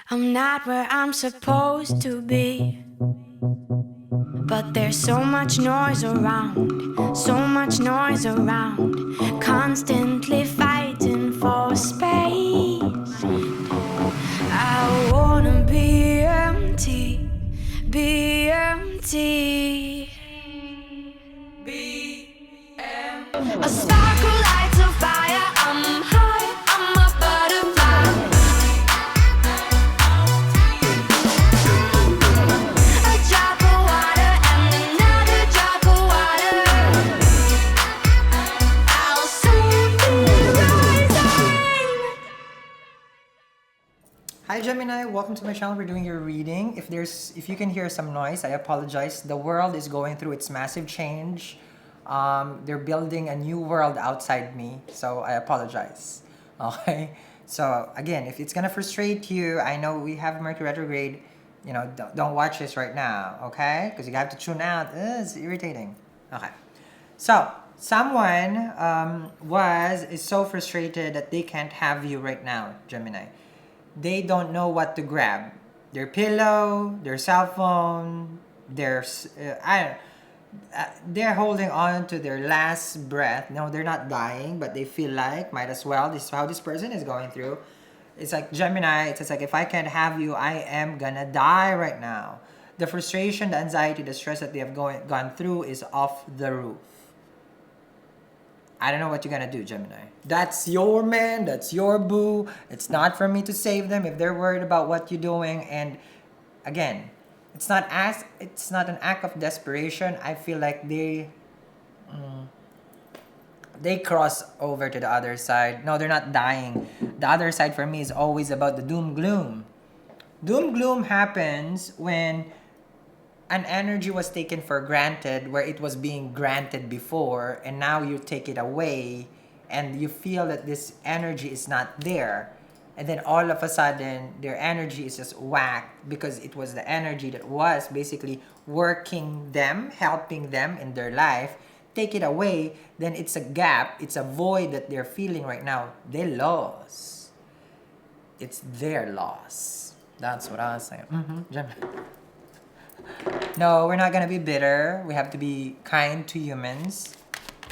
I'm not where I'm supposed to be, but there's so much noise around, so much noise around, constantly fighting for space. I wanna be empty, be empty. A spark who lights a fire. I'm high, I'm a butterfly. A drop of water and another drop of water. I'll soon be rising. Hi Gemini, welcome to my channel. We're doing your reading. If you can hear some noise, I apologize. The world is going through its massive change. They're building a new world outside me, so I apologize. Okay. So again, if it's gonna frustrate you, I know we have Mercury retrograde. You know, don't watch this right now, okay? Because you have to tune out. It's irritating. Okay. So someone is so frustrated that they can't have you right now, Gemini. They don't know what to grab. Their pillow, their cell phone, they're holding on to their last breath. No, they're not dying, but they feel like might as well. This is how this person is going through. It's like Gemini. It's just like, if I can't have you, I am gonna die right now. The frustration, the anxiety, the stress that they have gone through is off the roof. I don't know what you're gonna do, Gemini. That's your man, that's your boo. It's not for me to save them if they're worried about what you're doing. And again, it's not an act of desperation. I feel like they cross over to the other side. No, they're not dying. The other side for me is always about the doom gloom. Doom gloom happens when an energy was taken for granted where it was being granted before, and now you take it away and you feel that this energy is not there, and then all of a sudden their energy is just whacked because it was the energy that was basically working them, helping them in their life. Take it away, then it's a gap, it's a void that they're feeling right now. They lost. It's their loss. That's what I was saying. Gemini. No, we're not gonna be bitter. We have to be kind to humans,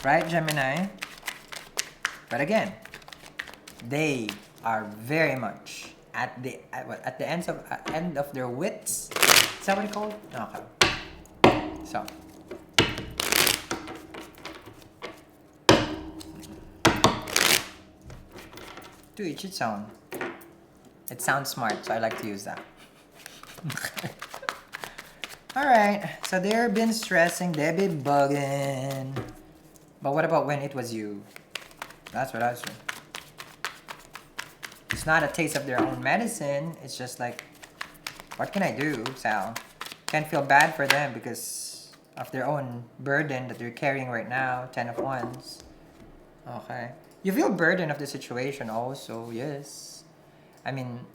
right, Gemini? But again, they are very much at the end of their wits. Is that what it's called? Okay. So. To each its own. It sounds smart, so I like to use that. Alright, so they've been stressing, they've been bugging. But what about when it was you? That's what I was saying. It's not a taste of their own medicine. It's just like, what can I do, Sal? Can't feel bad for them because of their own burden that they're carrying right now. 10 of Wands. Okay. You feel burden of the situation also, yes. I mean,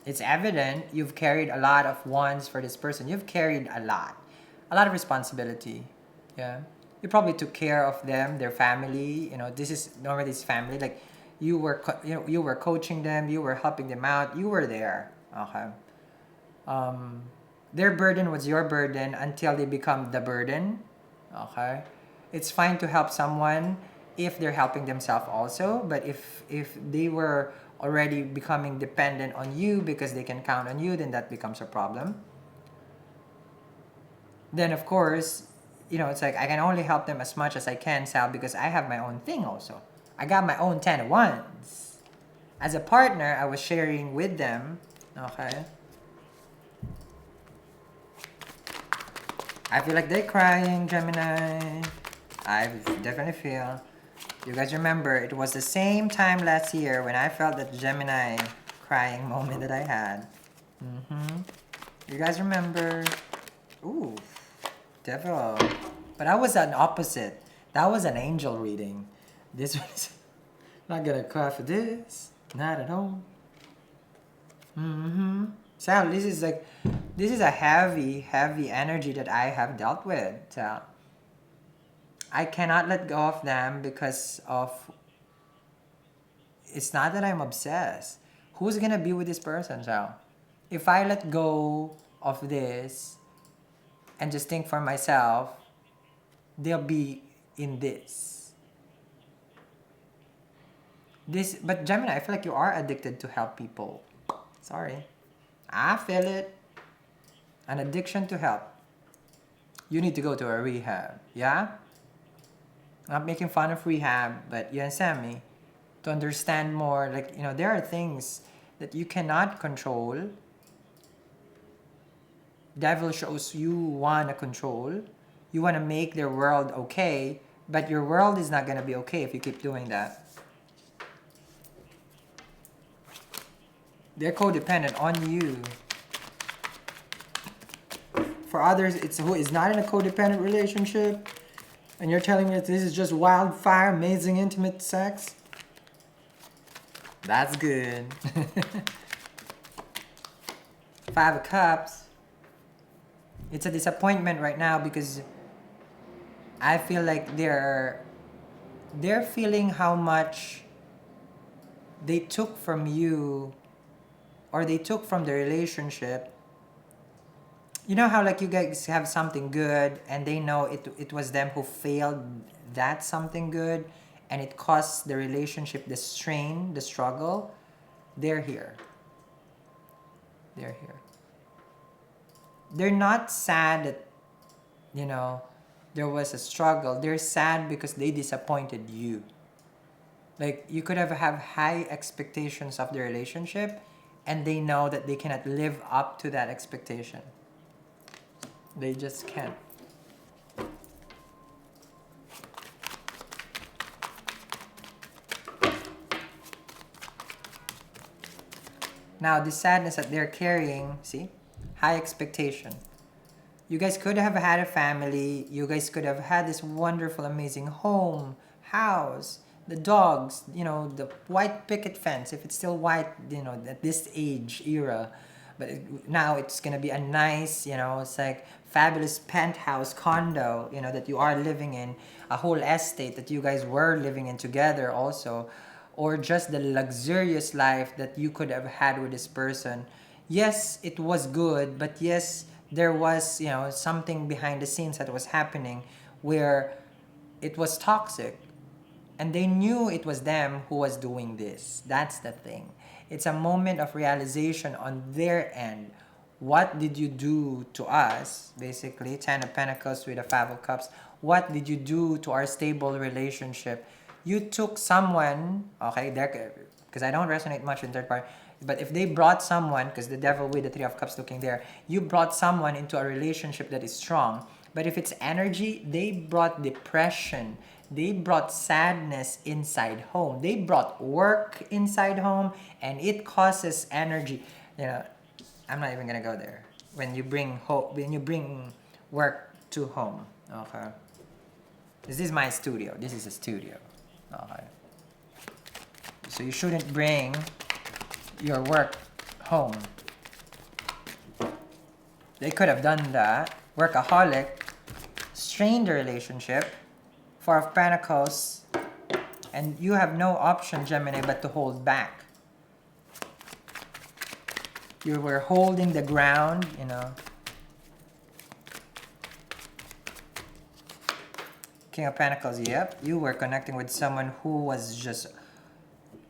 it's evident you've carried a lot of wands for this person. You've carried a lot of responsibility. Yeah, you probably took care of them, their family. You know, this is normally this family. Like, you were coaching them, you were helping them out, you were there. Okay. Their burden was your burden until they become the burden. Okay. It's fine to help someone if they're helping themselves also, but if they were already becoming dependent on you because they can count on you, then that becomes a problem. Then of course, you know, it's like, I can only help them as much as I can, Sal, because I have my own thing also. I got my own 10 of Wands. As a partner, I was sharing with them. Okay. I feel like they're crying, Gemini. I definitely feel. You guys remember, it was the same time last year when I felt that Gemini crying moment that I had. You guys remember? Ooh, devil. But that was an opposite. That was an angel reading. This was not gonna cry for this. Not at all. Sal, this is a heavy energy that I have dealt with. So I cannot let go of them because of, it's not that I'm obsessed. Who's gonna be with this person, Sal? if I let go of this and just think for myself, they'll be in this. But Gemini, I feel like you are addicted to help people. Sorry. I feel it. An addiction to help. You need to go to a rehab. Yeah? Not making fun of rehab, but you understand me? To understand more, like, you know, there are things that you cannot control. Devil shows you want to control. You want to make their world okay, but your world is not going to be okay if you keep doing that. They're codependent on you. For others, it's who is not in a codependent relationship, and you're telling me that this is just wildfire, amazing, intimate sex. That's good. Five of Cups. It's a disappointment right now because I feel like they're feeling how much they took from you, or they took from the relationship. You know how like you guys have something good and they know it was them who failed that something good, and it costs the relationship the strain, the struggle. They're here. They're here. They're not sad that, you know, there was a struggle. They're sad because they disappointed you. Like, you could have high expectations of the relationship, and they know that they cannot live up to that expectation. They just can't. Now, the sadness that they're carrying, see? High expectation. You guys could have had a family. You guys could have had this wonderful, amazing home, house, the dogs, you know, the white picket fence, if it's still white, you know, at this age, era. But now it's going to be a nice, you know, it's like fabulous penthouse condo, you know, that you are living in, a whole estate that you guys were living in together also, or just the luxurious life that you could have had with this person. Yes, it was good, but yes, there was, you know, something behind the scenes that was happening where it was toxic. And they knew it was them who was doing this. That's the thing. It's a moment of realization on their end. What did you do to us? Basically, Ten of Pentacles with a Five of Cups. What did you do to our stable relationship? You took someone, okay, there, because I don't resonate much in third party, but if they brought someone, because the Devil with the Three of Cups looking there, you brought someone into a relationship that is strong. But if it's energy, they brought depression. They brought sadness inside home. They brought work inside home, and it causes energy. You know, I'm not even gonna go there. When you bring hope, when you bring work to home, okay. This is my studio. This is a studio, okay. So you shouldn't bring your work home. They could have done that. Workaholic, strained the relationship. Four of Pentacles, and you have no option, Gemini, but to hold back. You were holding the ground, you know. King of Pentacles, yep. You were connecting with someone who was just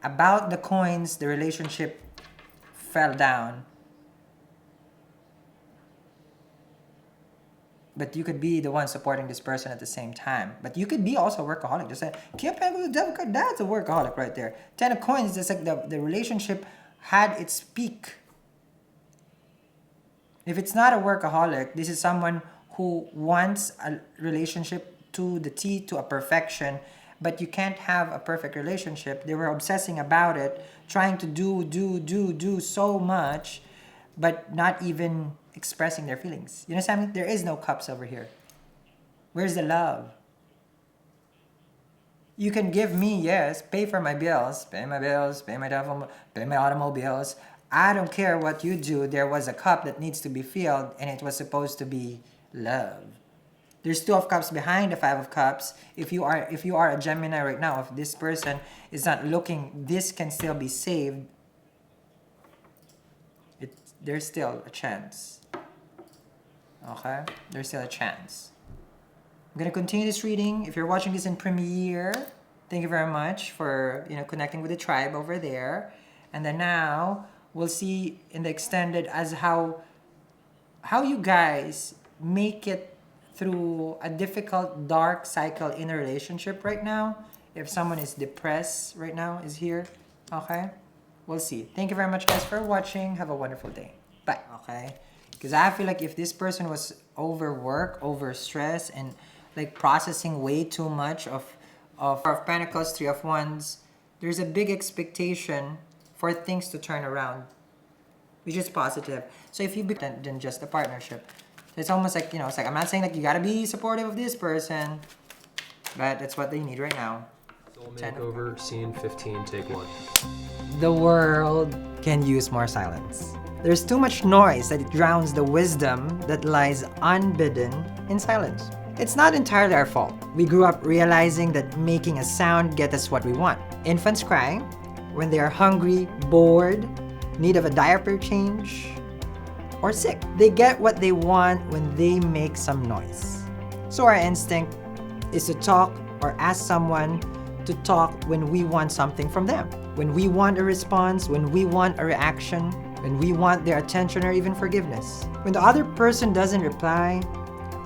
about the coins. The relationship fell down. But you could be the one supporting this person at the same time. But you could be also a workaholic. Just say, King of Pentacles, Devil card, that's a workaholic right there. Ten of Coins, just like the relationship had its peak. If it's not a workaholic, this is someone who wants a relationship to the T, to a perfection, but you can't have a perfect relationship. They were obsessing about it, trying to do so much, but not even expressing their feelings. You understand me? There is no cups over here. Where's the love? You can give me, yes, pay for my bills, pay my automobiles. I don't care what you do. There was a cup that needs to be filled, and it was supposed to be love. There's Two of Cups behind the Five of Cups. If you are a Gemini right now, if this person is not looking, this can still be saved. There's still a chance. Okay? There's still a chance. I'm gonna continue this reading. If you're watching this in Premiere, thank you very much for connecting with the tribe over there. And then now we'll see in the extended as how you guys make it through a difficult dark cycle in a relationship right now. If someone is depressed right now is here, okay? We'll see. Thank you very much guys for watching. Have a wonderful day. Bye. Okay? Because I feel like if this person was overworked, overstressed, and like processing way too much of Pentacles, Three of Wands, there's a big expectation for things to turn around, which is positive. So if you be than just a partnership, it's almost like it's like I'm not saying like you gotta be supportive of this person, but that's what they need right now. Soul Makeover, Scene 15, Take 1. The world can use more silence. There's too much noise that it drowns the wisdom that lies unbidden in silence. It's not entirely our fault. We grew up realizing that making a sound gets us what we want. Infants crying when they are hungry, bored, need of a diaper change, or sick. They get what they want when they make some noise. So our instinct is to talk or ask someone to talk when we want something from them. When we want a response, when we want a reaction, when we want their attention or even forgiveness. When the other person doesn't reply,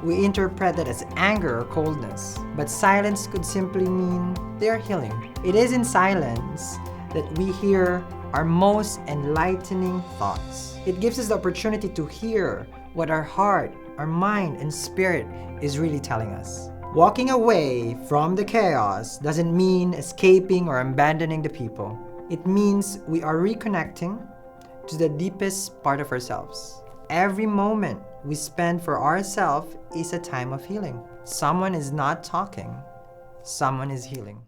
we interpret that as anger or coldness. But silence could simply mean they are healing. It is in silence that we hear our most enlightening thoughts. It gives us the opportunity to hear what our heart, our mind, and spirit is really telling us. Walking away from the chaos doesn't mean escaping or abandoning the people. It means we are reconnecting to the deepest part of ourselves. Every moment we spend for ourselves is a time of healing. Someone is not talking, someone is healing.